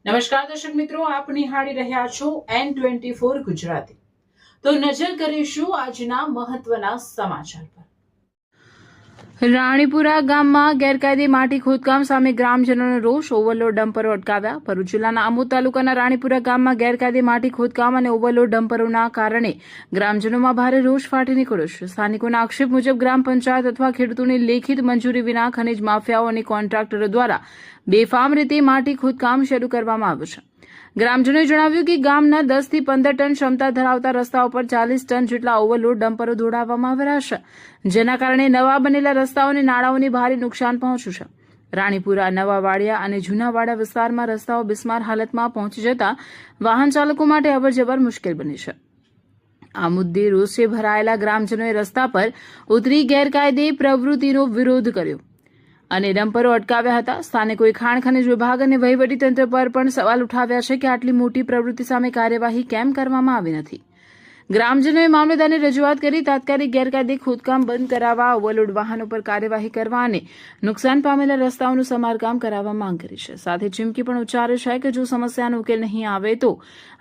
નમસ્કાર દર્શક મિત્રો, આપ નિહાળી રહ્યા છો N24 ગુજરાતી। તો નજર કરીશું આજના મહત્વના સમાચાર પર। રાણીપુરા ગામમાં ગેરકાયદે માટી ખોદકામ સામે ગ્રામજનોનો રોષ, ઓવરલોડ ડમ્પરો અટકાવ્યા। ભરૂચ જિલ્લાના આમોદ તાલુકાના રાણીપુરા ગામમાં ગેરકાયદે માટી ખોદકામ અને ઓવરલોડ ડમ્પરોના કારણે ગ્રામજનોમાં ભારે રોષ ફાટી નીકળ્યો છે। સ્થાનિકોના આક્ષેપ મુજબ ગ્રામ પંચાયત અથવા ખેડૂતોની લેખિત મંજૂરી વિના ખનીજ માફિયાઓ અને કોન્ટ્રાક્ટરો દ્વારા બેફામ રીતે માટી ખોદકામ શરૂ કરવામાં આવ્યું છે। ગ્રામજનોએ જણાવ્યું કે ગામના 10 થી 15 ટન ક્ષમતા ધરાવતા રસ્તાઓ પર 40 ટન જેટલા ઓવરલોડ ડમ્પરો દોડાવવામાં આવ્યા છે, જેના કારણે નવા બનેલા રસ્તાઓ અને નાળાઓને ભારે નુકસાન પહોંચ્યું છે। રાણીપુરા, નવા વાડિયા અને જૂના વાડા વિસ્તારમાં રસ્તાઓ બિસ્માર હાલતમાં પહોંચી જતા વાહન ચાલકો માટે અવરજવર મુશ્કેલ બની છે। આ મુદ્દે રોષે ભરાયેલા ગ્રામજનોએ રસ્તા પર ઉતરી ગેરકાયદે પ્રવૃત્તિનો વિરોધ કર્યો અને ડમ્પરો અટકાવ્યા હતા। સ્થાનિકોએ ખાણ ખનીજ વિભાગ અને વહીવટીતંત્ર પર પણ સવાલ ઉઠાવ્યા છે કે આટલી મોટી પ્રવૃત્તિ સામે કાર્યવાહી કેમ કરવામાં આવી નથી। ગ્રામજનોએ મામલતદારને રજૂઆત કરી તાત્કાલિક ગેરકાયદે ખોદકામ બંધ કરાવવા, ઓવરલોડ વાહનો પર કાર્યવાહી કરવા અને નુકસાન પામેલા રસ્તાઓનું સમારકામ કરાવવા માંગ કરી છે। સાથે ચીમકી પણ ઉચ્ચારી છે કે જો સમસ્યાનો ઉકેલ નહીં આવે તો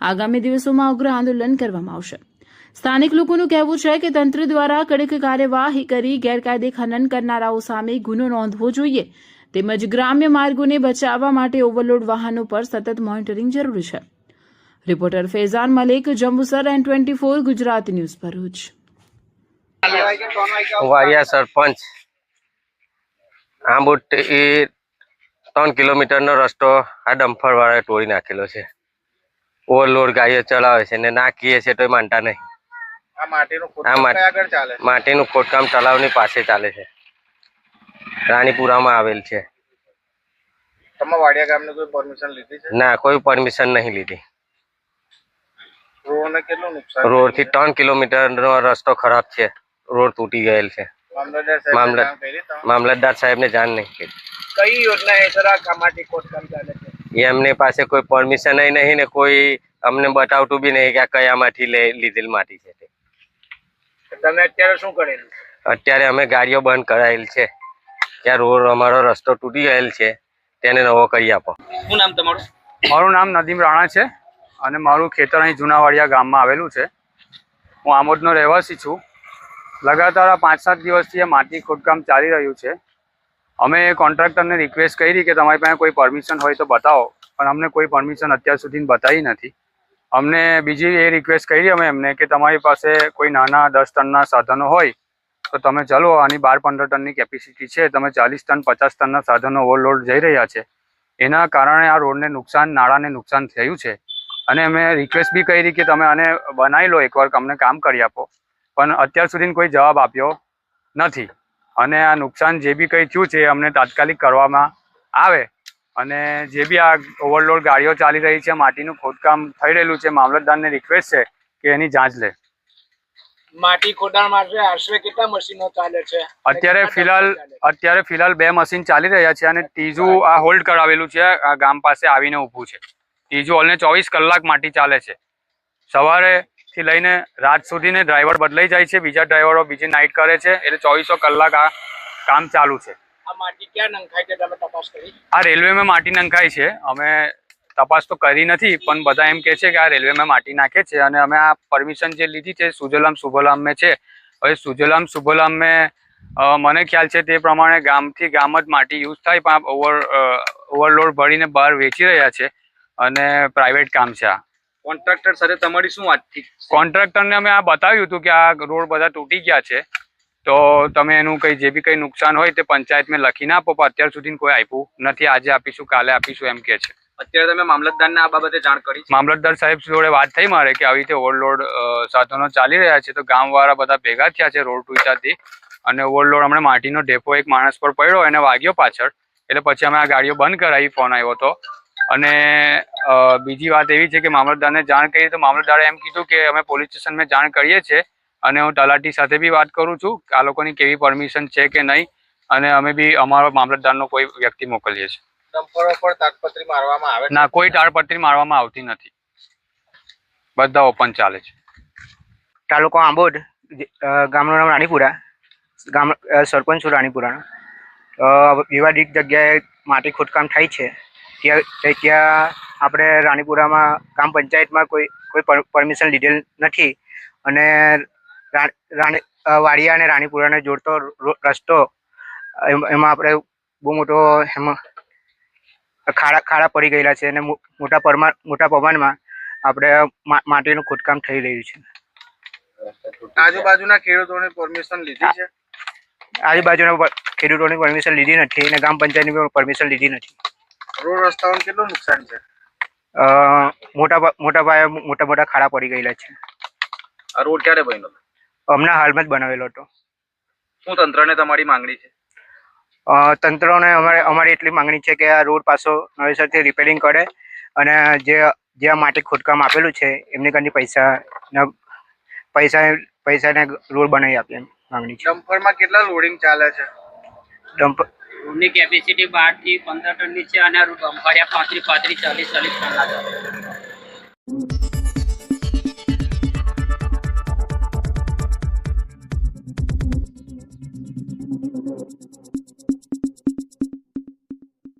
આગામી દિવસોમાં ઉગ્ર આંદોલન કરવામાં આવશે। સ્થાનિક લોકોનું કહેવું છે કે તંત્ર દ્વારા કડક કાર્યવાહી કરી ગેરકાયદે ખનન કરનારાઓ સામે ગુનો નોંધવો જોઈએ, તેમજ ગ્રામ્ય માર્ગોને બચાવવા માટે ઓવરલોડ વાહનો પર સતત મોનિટરિંગ જરૂરી છે। Reporter Faizan Malik, Jambusar, N24 Gujarati news, Bharuch. Vadia sarpanch Ambot 3 કિલોમીટરનો રસ્તો આ ડમ્પર વાળાએ તોડી નાખેલો છે। ઓવરલોડ ગાડીઓ ચલાવે છે ને નાખીએ છે તોય માનતા નહીં। માટીનું ખોદકામ તળાવની પાસે ચાલે છે, રાણીપુરામાં આવેલ છે। ના, કોઈ પરમિશન નહીં લીધી। રોડ થી 3 કિલોમીટરનો રસ્તો ખરાબ છે, રોડ તૂટી ગયેલ છે। મામલતદાર સાહેબ ને જાણ નહીં કરી। કઈ યોજના હેઠળ આ માટી ખોદકામ ચાલે છે? એમની પાસે કોઈ પરમિશન નહીં ને કોઈ અમને બતાવતું બી નહીં કે આ કયામાંથી લીધેલ માટી છે। તમે અત્યારે શું કરેલું? અત્યારે અમે ગાડીઓ બંધ કરાયેલ છે કે આ રોડ અમારો રસ્તો તૂટી ગયેલ છે, તેને નવો કરી આપો। શું નામ તમારું? મારું નામ નદીમ રાણા છે અને મારું ખેતર અહીં જૂનાવાડિયા ગામમાં આવેલું છે। હું આમોદનો રહેવાસી છું। લગાતાર 5-7 દિવસથી આ માટી ખોદકામ ચાલી રહ્યું છે। અમે કોન્ટ્રાક્ટરને રિક્વેસ્ટ કરી કે તમારી પાસે કોઈ પરમિશન હોય તો બતાવો, પણ અમને કોઈ પરમિશન અત્યાર સુધી બતાવી નથી। અમને બીજી એ રિક્વેસ્ટ કરી અમે એમને કે તમારી પાસે કોઈ નાના 10 ટનના સાધનો હોય તો તમે ચલો, આની 12-15 ટનની કેપેસિટી છે, તમે 40 ટન 50 ટનના સાધનો ઓવરલોડ જઈ રહ્યા છે, એના કારણે આ રોડને નુકસાન, નાળાને નુકસાન થયું છે। અને અમે રિક્વેસ્ટ બી કરી કે તમે આને બનાવી લો, એકવાર અમને કામ કરી આપો, પણ અત્યાર સુધી કોઈ જવાબ આપ્યો નથી। અને આ નુકસાન જે બી કંઈ થયું છે અમને તાત્કાલિક કરવામાં આવે અને જે બી આ ઓવરલોડ ગાડીઓ ચાલી રહી છે, માટીનું ખોદકામ થઈ રહેલું છે, મામલતદારને રિક્વેસ્ટ છે કે એની જાંચ લે। માટી ખોદાણ માટે આશરે કેટલા મશીનો ચાલે છે? અત્યારે ફિલહાલ 2 મશીન ચાલી રહ્યા છે અને ત્રીજું આ હોલ્ડ કરાવેલું છે, આ ગામ પાસે આવીને ઊભું છે। ત્રીજું ઓલને 24 કલાક માટી ચાલે છે, સવારેથી લઈને રાત સુધીને ડ્રાઈવર બદલાઈ જાય છે, બીજા ડ્રાઈવરો બીજી નાઇટ કરે છે, એટલે 24 કલાક આ કામ ચાલુ છે। આ માટી ક્યાં નંખાય છે, તમે તપાસ કરી? આ રેલવેમાં માટી નંખાય છે, અમે તપાસ તો કરી નથી, પણ બધા એમ કહે છે કે આ રેલવેમાં માટી નાખે છે અને અમે આ પરમિશન જે લીધી છે સુજલામ સુફલામ મેં છે। હવે સુજલામ સુફલામ મેં મને ખ્યાલ છે તે પ્રમાણે ગામથી ગામ જ માટી યુઝ થાય, પણ ઓવરલોડ ભરીને બહાર વેચી રહ્યા છે અને પ્રાઇવેટ કામ છે। આ કોન્ટ્રાક્ટર સાથે તમારી શું વાત થઈ? કોન્ટ્રાક્ટરને અમે આ બતાવ્યું હતું કે આ રોડ બધા તૂટી ગયા છે, તો તમે એનું કંઈ જે બી કંઈ નુકસાન હોય તે પંચાયતમાં લખીને આપો, પણ અત્યાર સુધી કોઈ આપ્યું નથી। આજે આપીશું, કાલે આપીશું એમ કે છે। અત્યારે તમે મામલતદારને આ બાબતે જાણ કરી? મામલતદાર સાહેબ જોડે વાત થઈ મારે કે આવી રીતે ઓવરલોડ સાધનો ચાલી રહ્યા છે, તો ગામવાળા બધા ભેગા થયા છે રોડ તૂટ્યાથી અને ઓવરલોડ હમણાં માટીનો ઢેફો એક માણસ પર પડ્યો, એને વાગ્યો પાછળ, એટલે પછી અમે આ ગાડીઓ બંધ કરાવી, ફોન આવ્યો હતો। અને બીજી વાત એવી છે કે મામલતદારને જાણ કરી તો મામલતદારે એમ કીધું કે અમે પોલીસ સ્ટેશનમાં જાણ કરીએ છીએ અને હું તલાટી સાથે બી વાત કરું છું કે આ લોકોની કેવી પરમિશન છે કે નહીં, અને અમે બી અમારો મામલતદારનો કોઈ વ્યક્તિ મોકલીએ છીએ। ડમ્પરો પર તાડપત્રી મારવામાં આવે? ના, કોઈ તાડપત્રી મારવામાં આવતી નથી, બધા ઓપન ચાલે છે। તાલુકો આંબોદ, ગામનું નામ રાણીપુરા, ગામ સરપંચ છું રાણીપુરાનો। વિવાદિત જગ્યાએ માટી ખોદકામ થાય છે, ત્યાં આપણે રાણીપુરામાં ગ્રામ પંચાયતમાં કોઈ પરમિશન લીધેલ નથી અને વાડિયા અને રાણીપુરાને જોડતો રસ્તો એમાં આપણે બહુ મોટો એમાં ખાડા પડી ગયેલા છે અને મોટા પ્રમાણમાં આપણે માટીનું ખોદકામ થઈ રહ્યું છે. આજુબાજુના ખેડૂતોને પરમિશન લીધી છે? આજુબાજુના ખેડૂતોની પરમિશન લીધી નથી અને ગ્રામ પંચાયતની પરમિશન લીધી નથી. રોડ રસ્તાઓને કેટલું નુકસાન છે? મોટા પાયે મોટા ખાડા પડી ગયેલા છે. આ રોડ ક્યારે બન્યો? હમણાં હાલમાં જ બનાવેલો હતો. શું તંત્રને તમારી માંગણી છે? તંત્રને અમારી એટલી માંગણી છે કે આ રોડ પાછો નવેસરથી રિપેરિંગ કરે અને જે આ માટી ખોદકામ આપેલું છે એમની કંઈ પૈસાને રોડ બનાવી આપે એમ માંગણી છે. ડમ્પરમાં કેટલા લોડિંગ ચાલે છે? રૂમની કેપેસિટી 12 થી 15 ટનની છે અને ડમ્પરિયા 35, 40 ટનના છે.